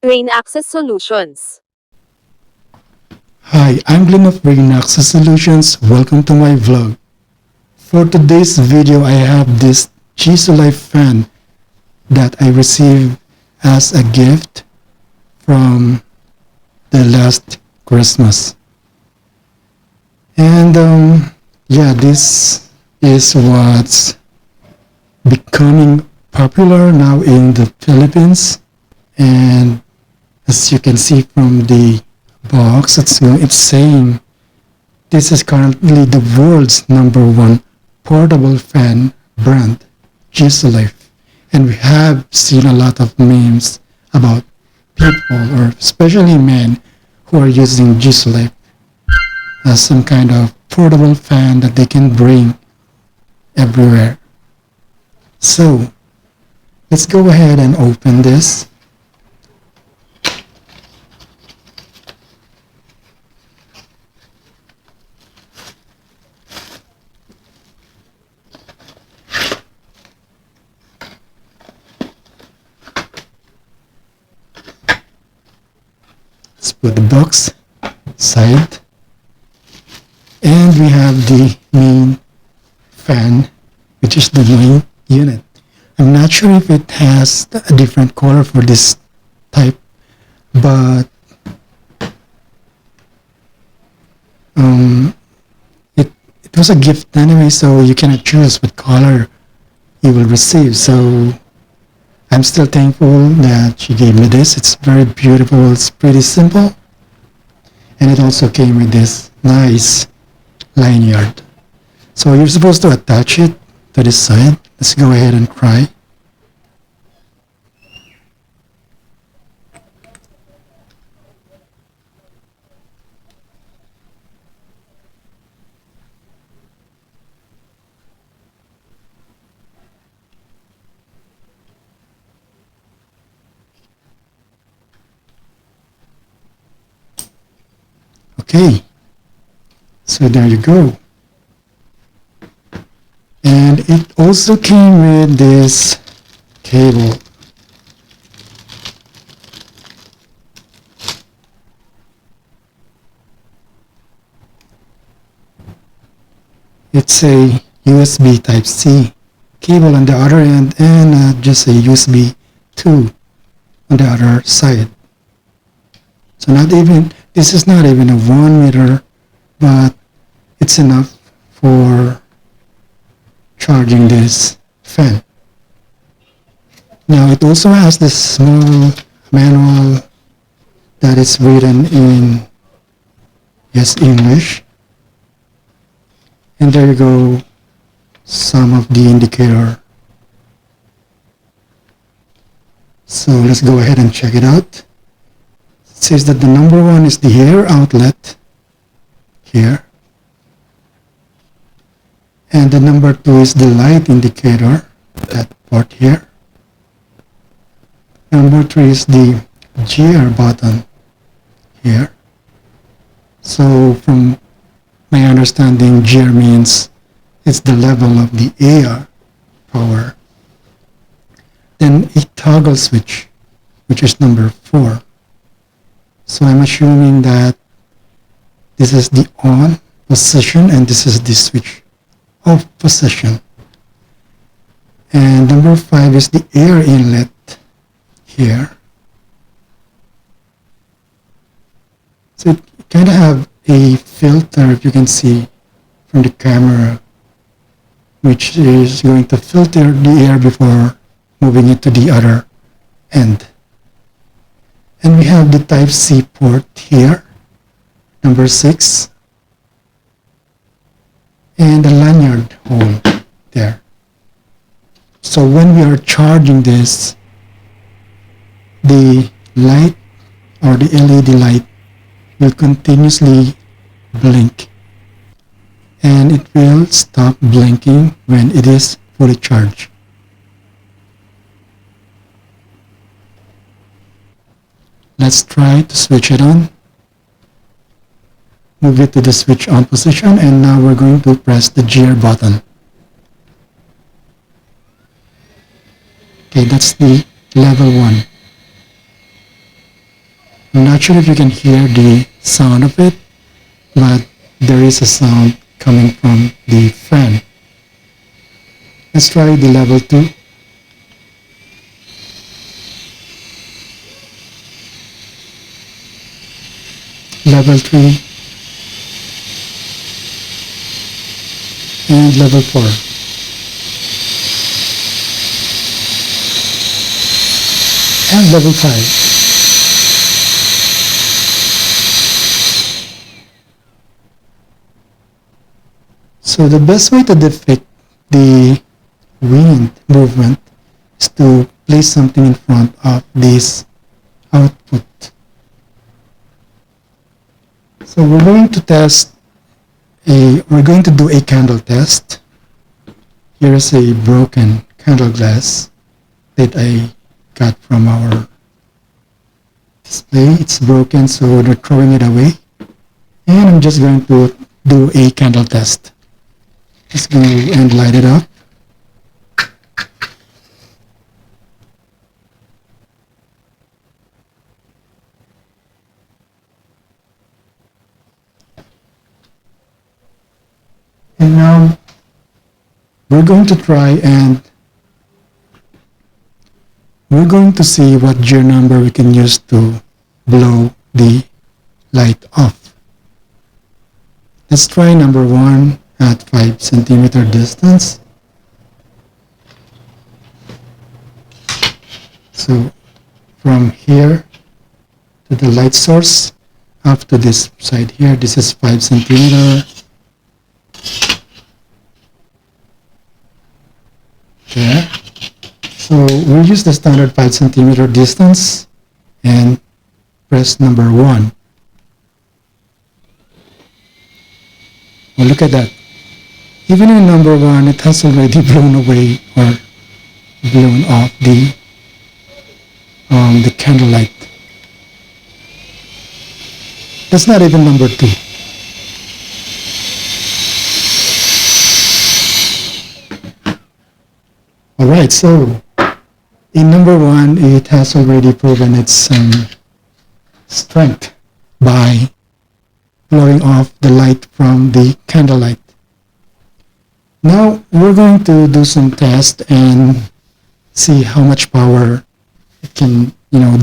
Rain Access Solutions. Hi, I'm Glenn of Rain Access Solutions. Welcome to my vlog. For today's video, I have this JisuLife fan that I received as a gift from the last Christmas. And yeah, this is what's becoming popular now in the Philippines. And as you can see from the box, it's saying this is currently the world's #1 portable fan brand, JisuLife. And we have seen a lot of memes about people, or especially men, who are using JisuLife as some kind of portable fan that they can bring everywhere. So let's go ahead and open this. Let's put the box aside. And we have the main fan, which is the main unit. I'm not sure if it has a different color for this type, but it was a gift anyway, so you cannot choose what color you will receive. So I'm still thankful that she gave me this. It's very beautiful, it's pretty simple, and it also came with this nice lanyard. So you're supposed to attach it to this side. Let's go ahead and try. Okay, so there you go. And it also came with this cable. It's a USB Type-C cable on the other end, and just a USB 2 on the other side. So this is not even a 1 meter, but it's enough for charging this fan. Now it also has this small manual that is written in English. And there you go, some of the indicator. So let's go ahead and check it out. It says that the #1 is the air outlet here. And the #2 is the light indicator, that part here. #3 is the gear button here. So from my understanding, gear means it's the level of the air power. Then a toggle switch, which is #4. So I'm assuming that this is the on position and this is the switch off position. And #5 is the air inlet here. So it kind of have a filter, if you can see from the camera, which is going to filter the air before moving it to the other end. And we have the Type-C port here, #6, and the lanyard hole there. So when we are charging this, the light, or the LED light, will continuously blink, and it will stop blinking when it is fully charged. Let's try to switch it on. Move it to the switch on position, and now we're going to press the gear button. Okay, that's the level 1. I'm not sure if you can hear the sound of it, but there is a sound coming from the fan. Let's try the level 2. Level 3. And level 4. And level 5. So the best way to depict the wind movement is to place something in front of this output. So we're going to do a candle test. Here is a broken candle glass that I got from our display. It's broken, so we're throwing it away. And I'm just going to do a candle test. Just go and light it up. And now we're going to try and we're going to see what gear number we can use to blow the light off. Let's try number 1 at 5 centimeter distance. So from here to the light source up to this side here, this is 5 centimeter. There. So we'll use the standard 5 centimeter distance and press number 1. Well, look at that. Even in number 1, it has already blown away or blown off the candlelight. That's not even number 2. Alright, so in number 1, it has already proven its strength by blowing off the light from the candlelight. Now we're going to do some tests and see how much power it can,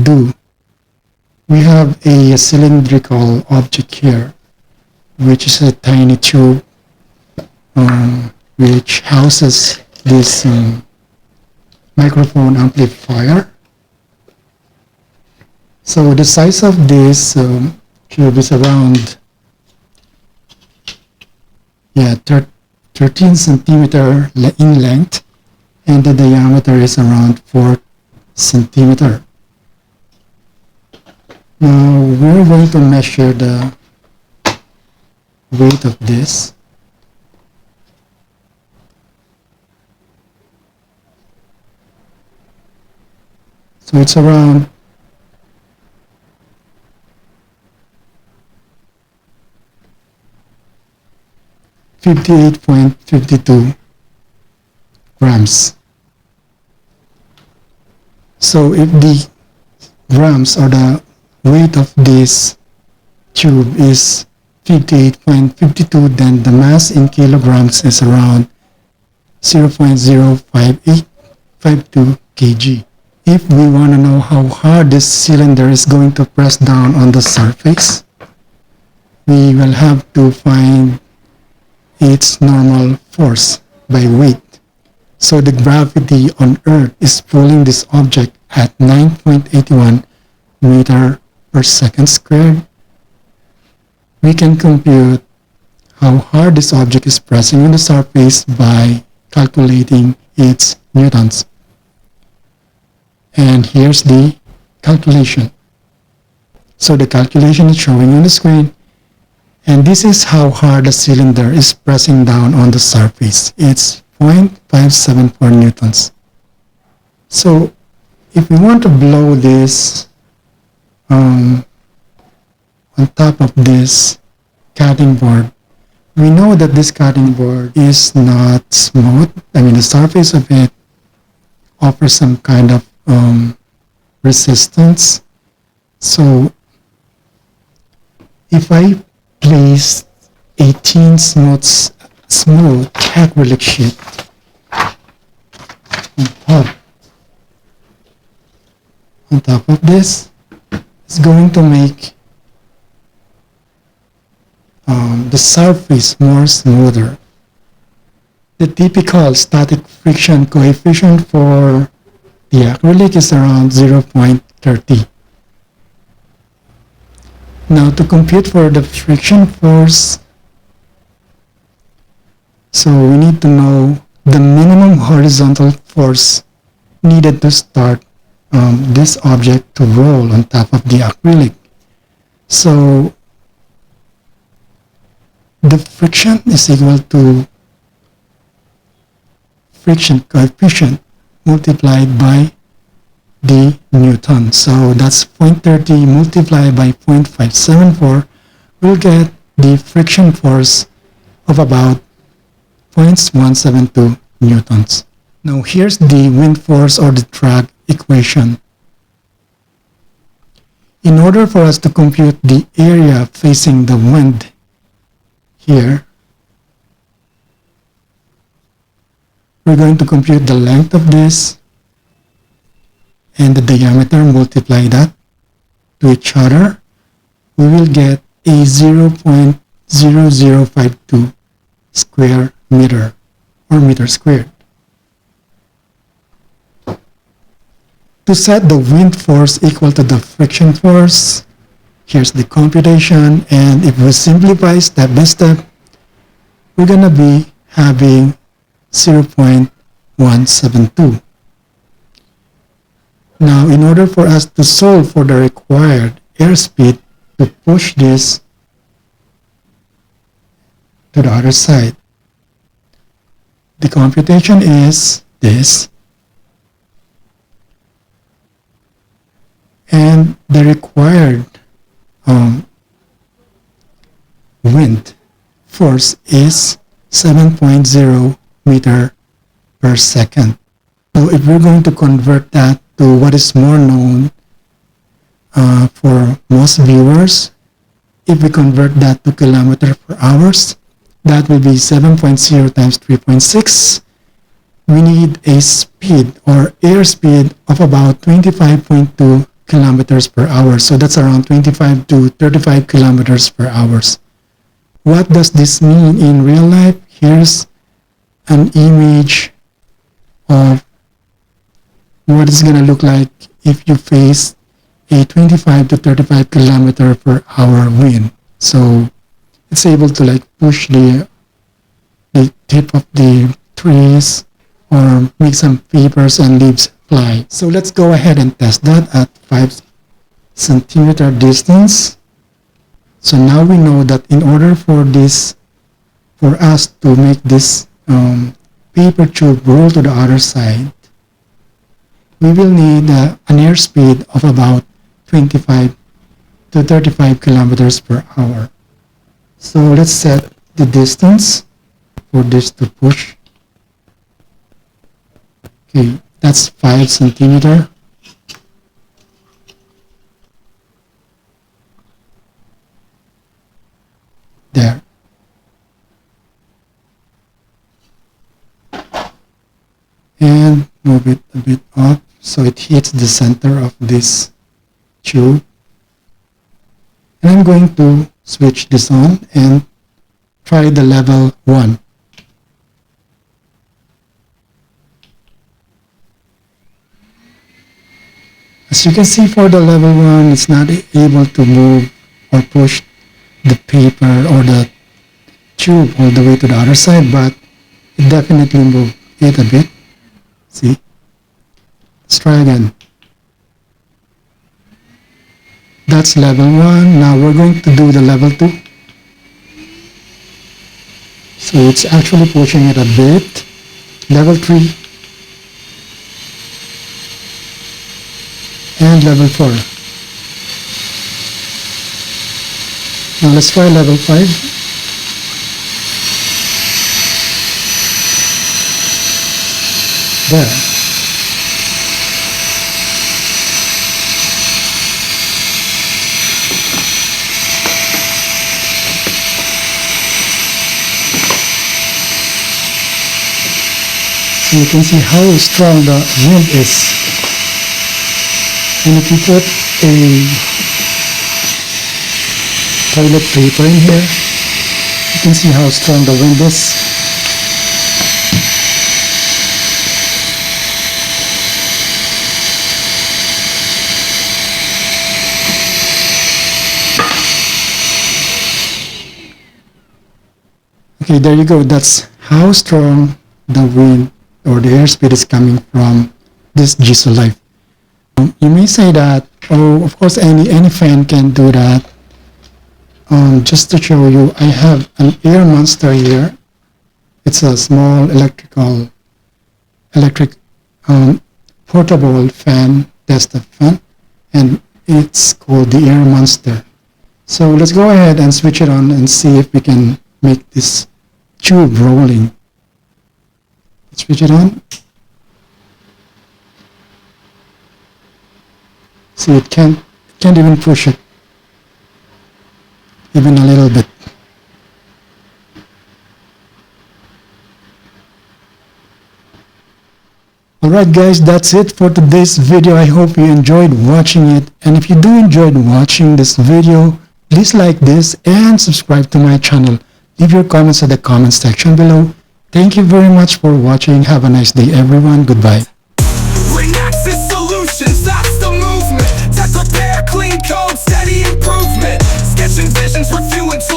do. We have a cylindrical object here, which is a tiny tube which houses this microphone amplifier. So the size of this tube is around 13 centimeter in length, and the diameter is around 4 centimeter. Now we're going to measure the weight of this. So it's around 58.52 grams. So if the grams or the weight of this tube is 58.52, then the mass in kilograms is around 0.05852 kg. If we want to know how hard this cylinder is going to press down on the surface, we will have to find its normal force by weight. So the gravity on Earth is pulling this object at 9.81 meter per second squared. We can compute how hard this object is pressing on the surface by calculating its newtons. And here's the calculation. So the calculation is showing on the screen, and this is how hard the cylinder is pressing down on the surface. It's 0.574 newtons. So if we want to blow this on top of this cutting board, we know that this cutting board is not smooth. The surface of it offers some kind of resistance. So If I place 18 smooth acrylic sheet on top of this, it's going to make the surface more smoother. The typical static friction coefficient for the acrylic is around 0.30. Now to compute for the friction force, so we need to know the minimum horizontal force needed to start this object to roll on top of the acrylic. So the friction is equal to friction coefficient multiplied by the Newton. So that's 0.30 multiplied by 0.574. We'll get the friction force of about 0.172 newtons. Now here's the wind force or the drag equation. In order for us to compute the area facing the wind here, we're going to compute the length of this and the diameter, multiply that to each other. We will get a 0.0052 square meter or meter squared. To set the wind force equal to the friction force, here's the computation, and if we simplify step by step, we're gonna be having 0.172. Now, in order for us to solve for the required airspeed to push this to the other side, the computation is this, and the required wind force is 7.0 meter per second. So if we're going to convert that to what is more known for most viewers, if we convert that to kilometer per hours, that will be 7.0 times 3.6. We need a speed or airspeed of about 25.2 kilometers per hour. So that's around 25 to 35 kilometers per hour. What does this mean in real life? Here's an image of what it's going to look like if you face a 25 to 35 kilometer per hour wind. So it's able to like push the tip of the trees or make some papers and leaves fly. So let's go ahead and test that at 5 centimeter distance. So now we know that in order for us to make this paper tube roll to the other side, we will need an airspeed of about 25 to 35 kilometers per hour. So let's set the distance for this to push. Okay, that's 5 centimeter. There. And move it a bit up so it hits the center of this tube. And I'm going to switch this on and try the level 1. As you can see, for the level 1, it's not able to move or push the paper or the tube all the way to the other side, but it definitely moved it a bit. See? Let's try again. That's level 1. Now we're going to do the level 2. So it's actually pushing it a bit. Level 3. And level 4. Now let's try level 5. There. So you can see how strong the wind is. And if you put a toilet paper in here, you can see how strong the wind is. Okay, there you go. That's how strong the wind or the airspeed is coming from this JisuLife. You may say that, oh, of course, any fan can do that. Just to show you, I have an air monster here. It's a small electric portable fan, desktop fan, and it's called the air monster. So let's go ahead and switch it on and see if we can make this tube rolling. Switch it on. See, it can't even push it, even a little bit. Alright guys, that's it for today's video. I hope you enjoyed watching it, and if you do enjoyed watching this video, please like this and subscribe to my channel. Leave your comments in the comment section below. Thank you very much for watching. Have a nice day everyone. Goodbye. Axis solutions, that's the movement. Tech repair, clean code, steady improvement. Sketching visions, reviewing tools.